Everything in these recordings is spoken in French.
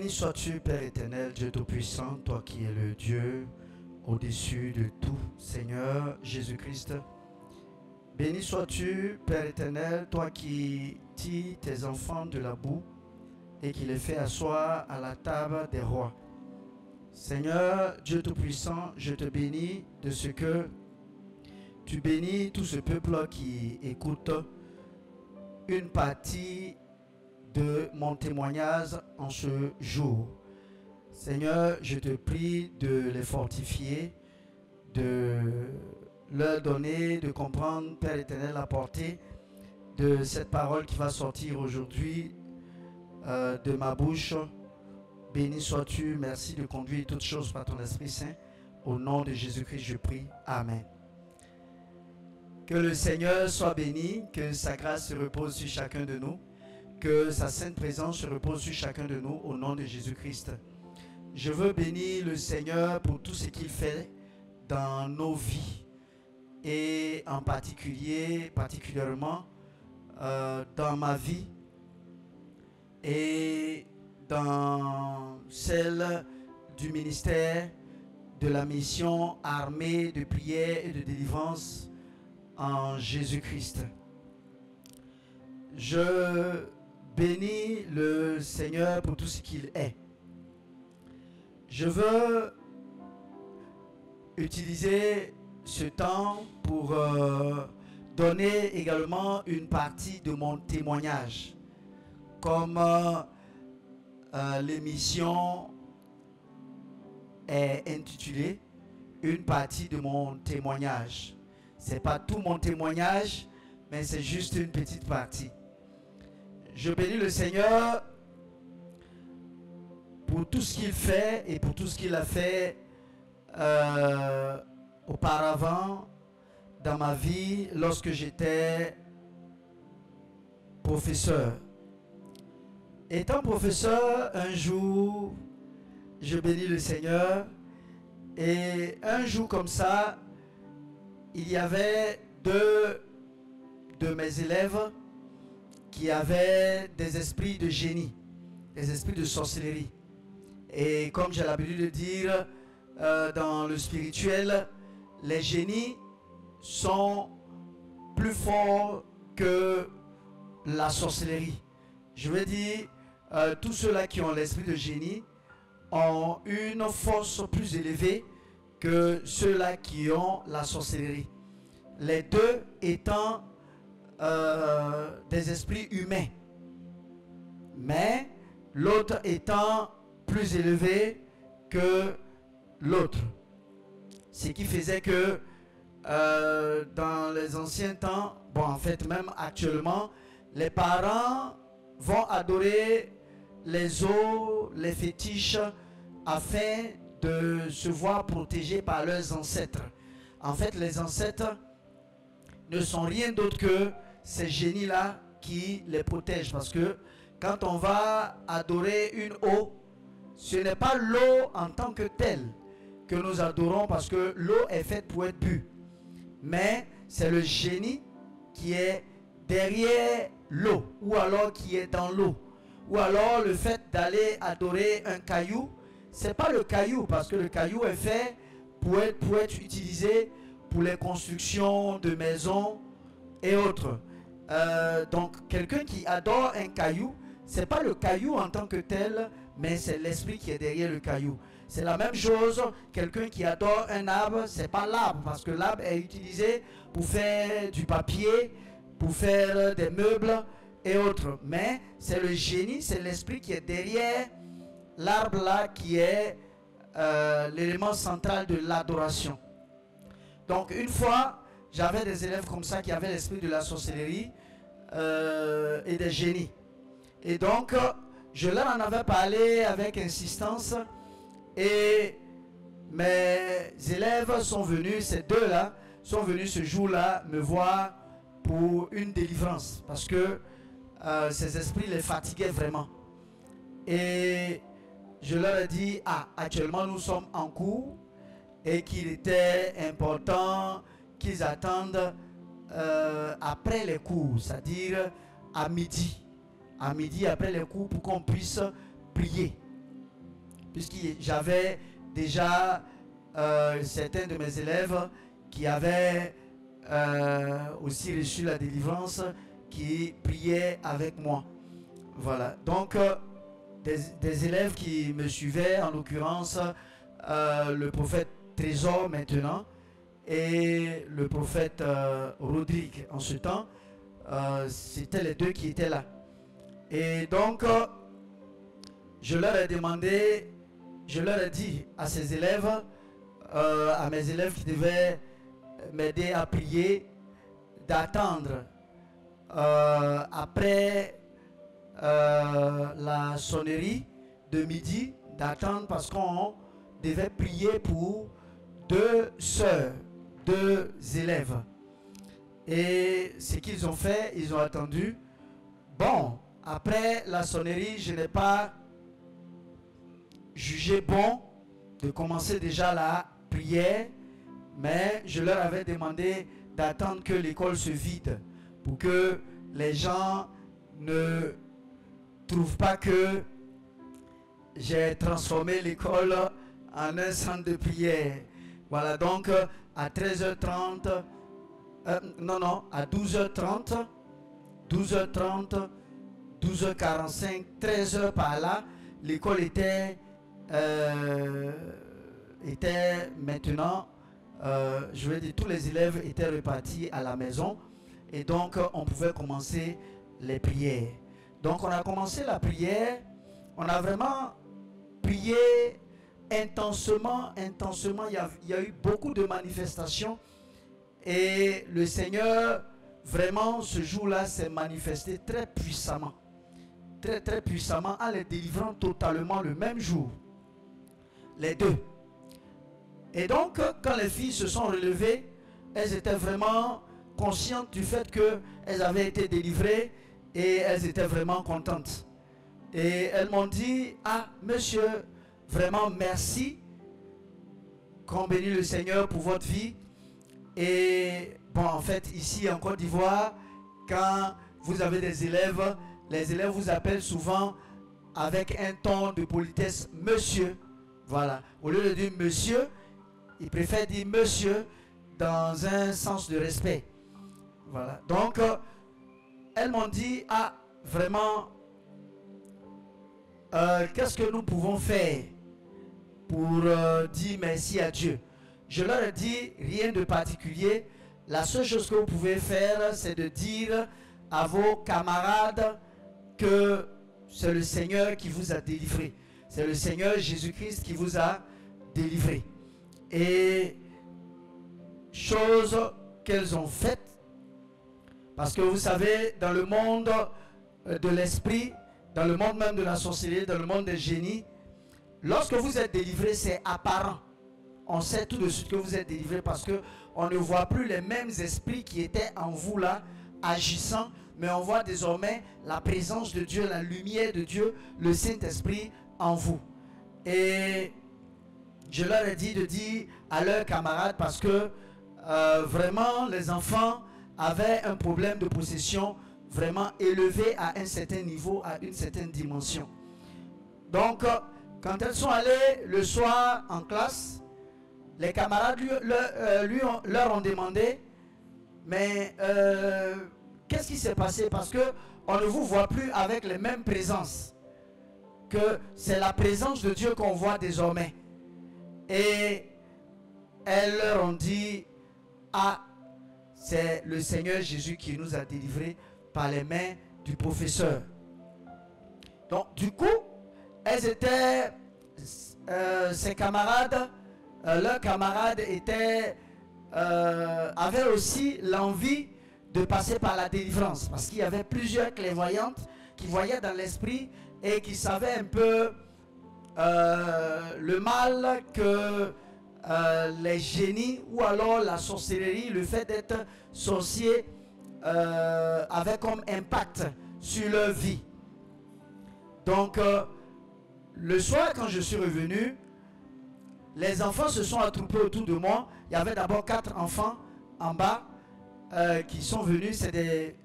Béni sois-tu, Père éternel, Dieu Tout-Puissant, toi qui es le Dieu au-dessus de tout, Seigneur Jésus-Christ. Béni sois-tu, Père éternel, toi qui tires tes enfants de la boue et qui les fais asseoir à la table des rois. Seigneur Dieu Tout-Puissant, je te bénis de ce que tu bénis tout ce peuple qui écoute une partie de mon témoignage en ce jour. Seigneur, je te prie de les fortifier, de leur donner, de comprendre, Père éternel, la portée de cette parole qui va sortir aujourd'hui de ma bouche. Béni sois-tu, merci de conduire toutes choses par ton Esprit Saint. Au nom de Jésus-Christ, je prie. Amen. Que le Seigneur soit béni, que sa grâce se repose sur chacun de nous, que sa sainte présence se repose sur chacun de nous, au nom de Jésus-Christ. Je veux bénir le Seigneur pour tout ce qu'il fait dans nos vies, et en particulièrement dans ma vie et dans celle du ministère de la mission armée de prière et de délivrance en Jésus-Christ. Je bénis le Seigneur pour tout ce qu'il est. Je veux utiliser ce temps pour donner également une partie de mon témoignage. Comme l'émission est intitulée « Une partie de mon témoignage ». Ce n'est pas tout mon témoignage, mais c'est juste une petite partie. Je bénis le Seigneur pour tout ce qu'il fait et pour tout ce qu'il a fait auparavant dans ma vie lorsque j'étais professeur. Étant professeur, un jour, je bénis le Seigneur, et un jour comme ça, il y avait deux de mes élèves qui avaient des esprits de génie, des esprits de sorcellerie. Et comme j'ai l'habitude de dire, dans le spirituel, les génies sont plus forts que la sorcellerie. Je veux dire, tous ceux-là qui ont l'esprit de génie ont une force plus élevée que ceux-là qui ont la sorcellerie. Les deux étant des esprits humains, mais l'autre étant plus élevé que l'autre. Ce qui faisait que dans les anciens temps, bon en fait même actuellement, les parents vont adorer les os, les fétiches afin de se voir protégés par leurs ancêtres. En fait, les ancêtres ne sont rien d'autre que ces génies-là qui les protègent. Parce que quand on va adorer une eau, ce n'est pas l'eau en tant que telle que nous adorons, parce que l'eau est faite pour être bue. Mais c'est le génie qui est derrière l'eau, ou alors qui est dans l'eau. Ou alors le fait d'aller adorer un caillou, c'est pas le caillou, parce que le caillou est fait pour être utilisé pour les constructions de maisons et autres. Donc quelqu'un qui adore un caillou, c'est pas le caillou en tant que tel, mais c'est l'esprit qui est derrière le caillou. C'est la même chose, quelqu'un qui adore un arbre, c'est pas l'arbre, parce que l'arbre est utilisé pour faire du papier, pour faire des meubles et autres. Mais c'est le génie, c'est l'esprit qui est derrière l'arbre là, qui est l'élément central de l'adoration. Donc une fois, j'avais des élèves comme ça qui avaient l'esprit de la sorcellerie et des génies. Et donc, je leur en avais parlé avec insistance, et mes élèves sont venus, ces deux-là, sont venus ce jour-là me voir pour une délivrance, parce que ces esprits les fatiguaient vraiment. Et je leur ai dit, actuellement nous sommes en cours, et qu'il était important qu'ils attendent après les cours, c'est-à-dire à midi après les cours, pour qu'on puisse prier. puisque j'avais déjà certains de mes élèves qui avaient aussi reçu la délivrance, qui priaient avec moi. Voilà, donc des élèves qui me suivaient, en l'occurrence le prophète Trésor maintenant et le prophète Rodrigue en ce temps, c'était les deux qui étaient là. Et donc je leur ai demandé, je leur ai dit à ces élèves, à mes élèves qui devaient m'aider à prier, d'attendre après la sonnerie de midi, d'attendre parce qu'on devait prier pour deux sœurs, deux élèves. Et ce qu'ils ont fait, ils ont attendu. Bon, après la sonnerie, je n'ai pas jugé bon de commencer déjà la prière, mais je leur avais demandé d'attendre que l'école se vide pour que les gens ne trouvent pas que j'ai transformé l'école en un centre de prière. Voilà, donc à 13h30, à 12h30, 12h45, 13h par là, l'école était maintenant, je veux dire, tous les élèves étaient repartis à la maison et donc on pouvait commencer les prières. Donc on a commencé la prière, on a vraiment prié intensément, il y a eu beaucoup de manifestations et le Seigneur vraiment ce jour-là s'est manifesté très puissamment, très puissamment, en les délivrant totalement le même jour, les deux. Et donc quand les filles se sont relevées, elles étaient vraiment conscientes du fait qu'elles avaient été délivrées et elles étaient vraiment contentes. Et elles m'ont dit, ah monsieur, vraiment merci, qu'on bénisse le Seigneur pour votre vie. Et bon, en fait ici en Côte d'Ivoire, quand vous avez des élèves, les élèves vous appellent souvent avec un ton de politesse monsieur. Voilà, au lieu de dire monsieur, ils préfèrent dire monsieur dans un sens de respect. Voilà, donc elles m'ont dit, ah vraiment, qu'est-ce que nous pouvons faire pour dire merci à Dieu? Je leur ai dit, rien de particulier. La seule chose que vous pouvez faire, c'est de dire à vos camarades que c'est le Seigneur qui vous a délivré. C'est le Seigneur Jésus-Christ qui vous a délivré. Et chose qu'elles ont faite, parce que vous savez, dans le monde de l'esprit, dans le monde même de la sorcellerie, dans le monde des génies, lorsque vous êtes délivré, c'est apparent. On sait tout de suite que vous êtes délivré parce qu'on ne voit plus les mêmes esprits qui étaient en vous là, agissant, mais on voit désormais la présence de Dieu, la lumière de Dieu, le Saint-Esprit en vous. Et je leur ai dit de dire à leurs camarades parce que vraiment les enfants avaient un problème de possession vraiment élevé à un certain niveau, à une certaine dimension. Donc quand elles sont allées le soir en classe, les camarades leur ont demandé, mais qu'est-ce qui s'est passé? Parce qu'on ne vous voit plus avec les mêmes présences. Que c'est la présence de Dieu qu'on voit désormais. Et elles leur ont dit, ah, c'est le Seigneur Jésus qui nous a délivrés par les mains du professeur. Donc du coup, elles étaient, ses camarades, leurs camarades avaient aussi l'envie de passer par la délivrance. Parce qu'il y avait plusieurs clairvoyantes qui voyaient dans l'esprit et qui savaient un peu le mal que les génies ou alors la sorcellerie, le fait d'être sorcier avait comme impact sur leur vie. Donc le soir quand je suis revenu, les enfants se sont attroupés autour de moi. Il y avait d'abord 4 enfants en bas qui sont venus. C'est des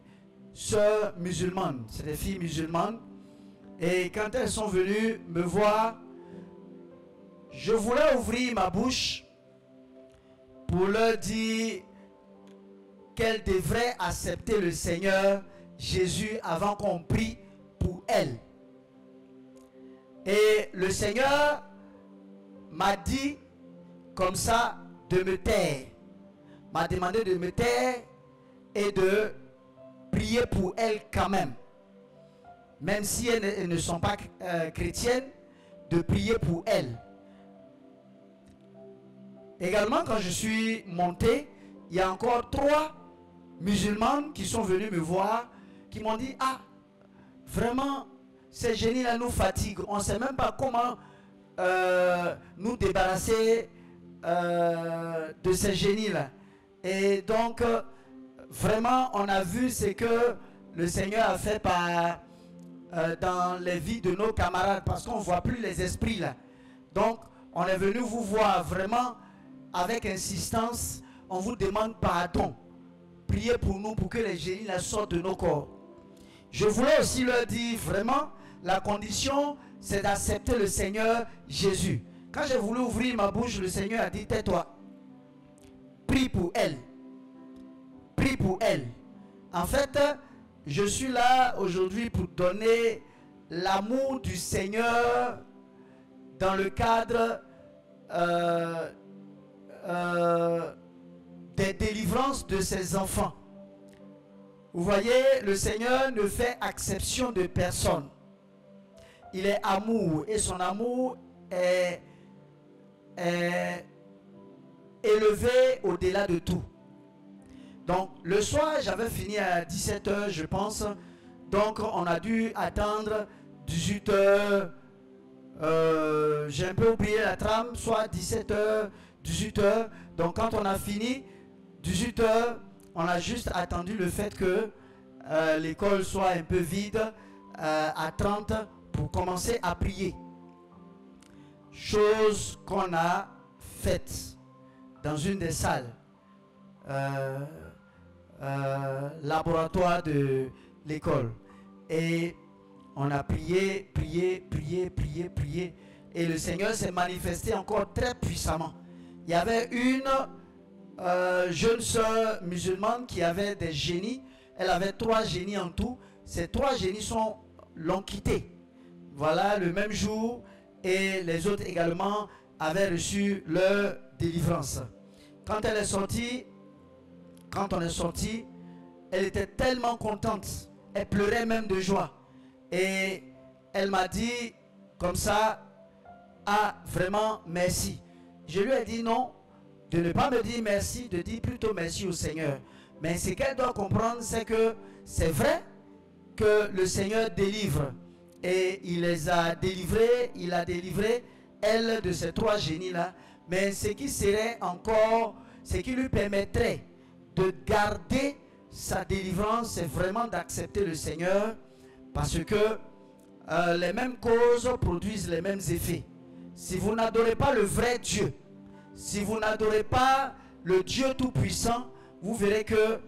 sœurs musulmanes, c'est des filles musulmanes. Et quand elles sont venues me voir, Je voulais ouvrir ma bouche pour leur dire qu'elles devraient accepter le Seigneur Jésus avant qu'on prie pour elles. Et le Seigneur m'a dit comme ça de me taire. M'a demandé de me taire et de prier pour elles quand même. Même si elles ne sont pas chrétiennes, de prier pour elles. Également, quand je suis monté, il y a encore 3 musulmanes qui sont venus me voir, qui m'ont dit, ah, vraiment, ces génies-là nous fatiguent. On ne sait même pas comment nous débarrasser de ces génies-là. Et donc, vraiment, on a vu ce que le Seigneur a fait dans les vies de nos camarades, parce qu'on ne voit plus les esprits là. Donc, on est venu vous voir vraiment avec insistance. On vous demande pardon. Priez pour nous pour que les génies là sortent de nos corps. Je voulais aussi leur dire vraiment, la condition, c'est d'accepter le Seigneur Jésus. Quand j'ai voulu ouvrir ma bouche, le Seigneur a dit, tais-toi. Prie pour elle. Prie pour elle. En fait, je suis là aujourd'hui pour donner l'amour du Seigneur dans le cadre des délivrances de ses enfants. Vous voyez, le Seigneur ne fait exception de personne. Il est amour et son amour est élevé au-delà de tout. Donc le soir, j'avais fini à 17 h, je pense. Donc on a dû attendre 18 h. J'ai un peu oublié la trame, soit 17 h, 18 h. Donc quand on a fini, 18 h, on a juste attendu le fait que l'école soit un peu vide à 30 pour commencer à prier. Chose qu'on a faite dans une des salles. Laboratoire de l'école, et on a prié, et le Seigneur s'est manifesté encore très puissamment. Il y avait une jeune sœur musulmane qui avait des génies. Elle avait 3 génies en tout. Ces 3 génies l'ont quitté, voilà, le même jour, et les autres également avaient reçu leur délivrance. Quand elle est sortie, quand on est sorti, elle était tellement contente. Elle pleurait même de joie. Et elle m'a dit comme ça, ah, vraiment, merci. Je lui ai dit non, de ne pas me dire merci, de dire plutôt merci au Seigneur. Mais ce qu'elle doit comprendre, c'est que c'est vrai que le Seigneur délivre. Et il les a délivrés, il a délivré elle de ces 3 génies-là. Mais ce qui serait encore, ce qui lui permettrait de garder sa délivrance, c'est vraiment d'accepter le Seigneur, parce que les mêmes causes produisent les mêmes effets. Si vous n'adorez pas le vrai Dieu, si vous n'adorez pas le Dieu Tout-Puissant, vous verrez que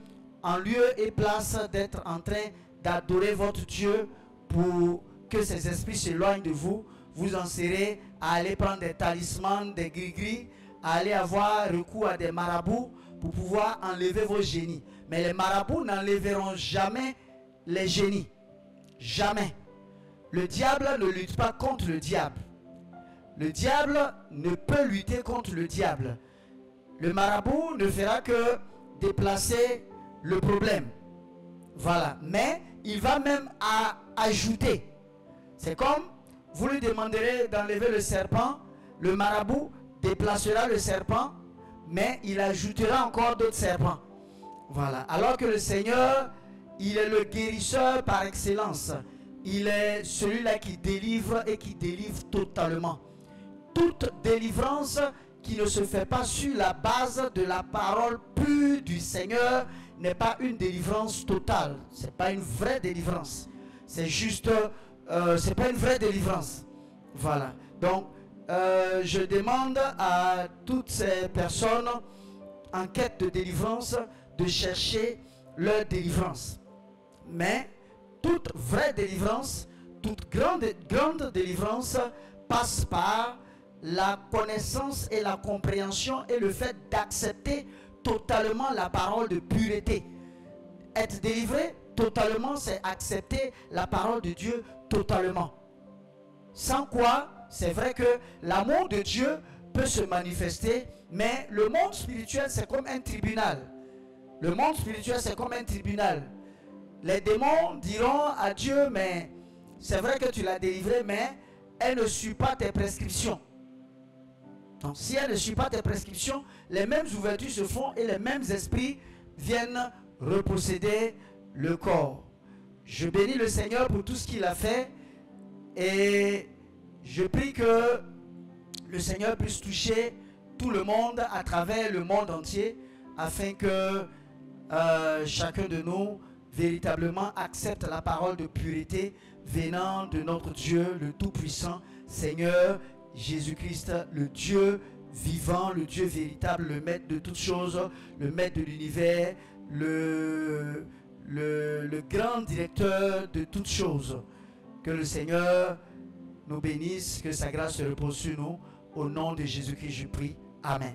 en lieu et place d'être en train d'adorer votre Dieu pour que ces esprits s'éloignent de vous, vous en serez à aller prendre des talismans, des gris-gris, à aller avoir recours à des marabouts pour pouvoir enlever vos génies. Mais les marabouts n'enlèveront jamais les génies. Jamais. Le diable ne lutte pas contre le diable. Le diable ne peut lutter contre le diable. Le marabout ne fera que déplacer le problème. Voilà. Mais il va même ajouter. C'est comme vous lui demanderez d'enlever le serpent. Le marabout déplacera le serpent, mais il ajoutera encore d'autres serpents. Voilà. Alors que le Seigneur, il est le guérisseur par excellence. Il est celui-là qui délivre et qui délivre totalement. Toute délivrance qui ne se fait pas sur la base de la parole pure du Seigneur n'est pas une délivrance totale. Ce n'est pas une vraie délivrance. C'est juste, c'est pas une vraie délivrance. Voilà. Donc, je demande à toutes ces personnes en quête de délivrance de chercher leur délivrance. Mais toute vraie délivrance, toute grande délivrance passe par la connaissance et la compréhension et le fait d'accepter totalement la parole de pureté. Être délivré totalement, c'est accepter la parole de Dieu totalement. Sans quoi, c'est vrai que l'amour de Dieu peut se manifester, mais le monde spirituel, c'est comme un tribunal. Le monde spirituel, c'est comme un tribunal. Les démons diront à Dieu, mais c'est vrai que tu l'as délivré, mais elle ne suit pas tes prescriptions. Donc, si elle ne suit pas tes prescriptions, les mêmes ouvertures se font et les mêmes esprits viennent reposséder le corps. Je bénis le Seigneur pour tout ce qu'il a fait et je prie que le Seigneur puisse toucher tout le monde à travers le monde entier afin que chacun de nous véritablement accepte la parole de pureté venant de notre Dieu, le Tout-Puissant, Seigneur Jésus-Christ, le Dieu vivant, le Dieu véritable, le maître de toutes choses, le maître de l'univers, le grand directeur de toutes choses. Que le Seigneur nous bénisse, que sa grâce se repose sur nous. Au nom de Jésus-Christ, je prie. Amen.